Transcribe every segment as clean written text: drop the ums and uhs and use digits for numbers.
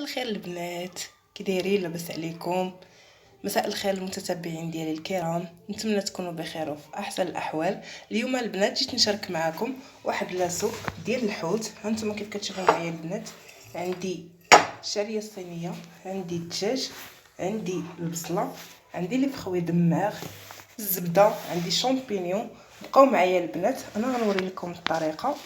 الخير البنات، كي دايرين؟ لاباس عليكم؟ مساء الخير المتتبعين ديالي الكرام، نتمنى تكونوا بخير وفي احسن الاحوال. اليوم البنات جيت نشارك معكم واحد لاسو ديال الحوت. هانتوما كيف كتشوفوا معايا البنات، عندي الشعريه الصينيه، عندي الدجاج، عندي البصله، عندي لي فخوي دماغ، الزبده، عندي شامبينيون. بقاو معايا البنات، انا غنوري لكم الطريقه.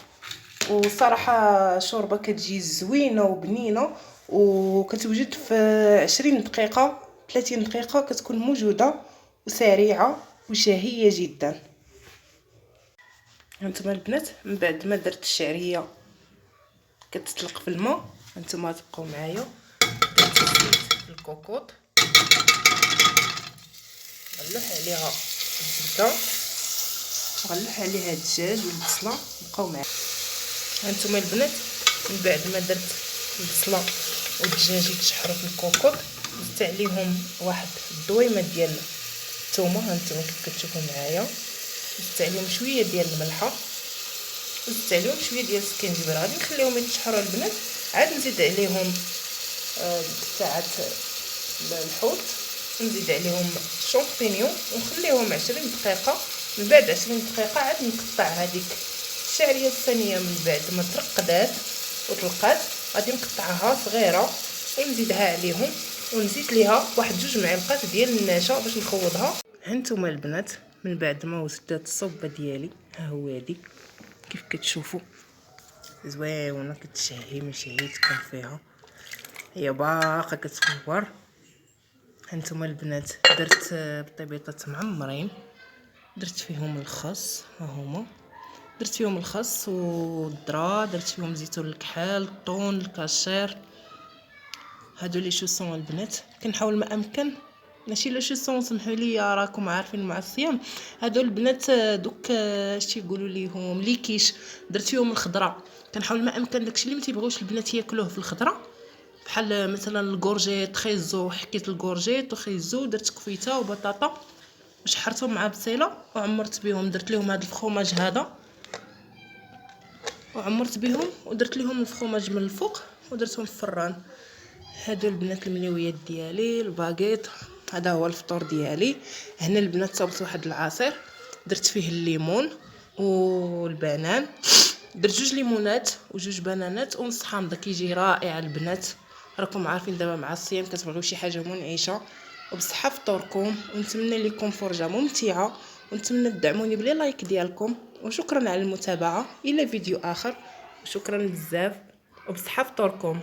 وصراحه شوربه كتجي زوينه وبنينه وكتوجد في 20 دقيقه 30 دقيقه، كتكون موجوده وسريعه وشهيه جدا. هانتوما البنات من بعد ما درت الشعريه كتطلق في الماء، هانتوما تبقاو معايا. درت الزيت في الكوكوط، غنلوح عليها الزبده، غنلوح عليها الدجاج والبصله. بقاو معايا. هانتوما البنات من بعد ما درت البصله والدجاج يتشحروا في الكوكوط، زدت عليهم واحد الدويمه ديال الثومه. هانتوما كيف كتشوفوا معايا، زدت عليهم شويه ديال الملحه، وزدت عليهم شويه ديال السكينجبر. غادي نخليهم يتشحروا البنات، عاد نزيد عليهم تاعات الحوت، نزيد عليهم الشامبينيون ونخليهم 20 دقيقه. من بعد 20 دقيقه عاد نقطع هذيك الشعريه الصينيه. من بعد ما ترقدات وطلقات غادي نقطعها صغيره ونزيدها عليهم، ونزيد ليها واحد 2 معالق ديال النشا باش نخوضها. هانتوما البنات من بعد ما وجدت الصوبه ديالي، ها هو هادي كيف كتشوفوا زوينه كتشهي من شهيتكم فيها، هي باقا كتفور. هانتوما البنات درت بطيبيطات معمرين، درت فيهم الخس، ها هما درت فيهم الخس والذره، درت فيهم زيتون الكحل، الطون، الكاشير. هادو لي شوسون البنات كنحاول ما امكن، ماشي لا شوسون سمحوا لي راكم عارفين مع الصيام. هادو البنات دوك اش تيقولوا ليهم ليكيش، درت فيهم الخضره. كنحاول ما امكن داكشي اللي ما تيبغيوش البنات ياكلوه في الخضره، بحال مثلا الكورجيط، خيزو، حكيت الكورجيط وخيزو، درت كفيته وبطاطا وشحرتهم مع بصيله وعمرت بهم. درت لهم هذا الفخوماج هذا وعمرت بهم، ودرت لهم الفخوماج من الفوق ودرتهم في الفران. هادو البنات المنيويات ديالي، الباغيط، هذا هو الفطور ديالي. هنا البنات صوبت واحد العصير، درت فيه الليمون والبنان، درت 2 ليمونات و2 بنانات ونص حامضه، كيجي رائع البنات. راكم عارفين دابا مع الصيام كتبغيو شي حاجه منعشه وبصحه فطوركم. ونتمنى لكم فرجه ممتعه، ونتمنى تدعموني بلي لايك ديالكم. وشكرا على المتابعه، الى فيديو اخر، وشكرا بزاف وبصحه فطوركم.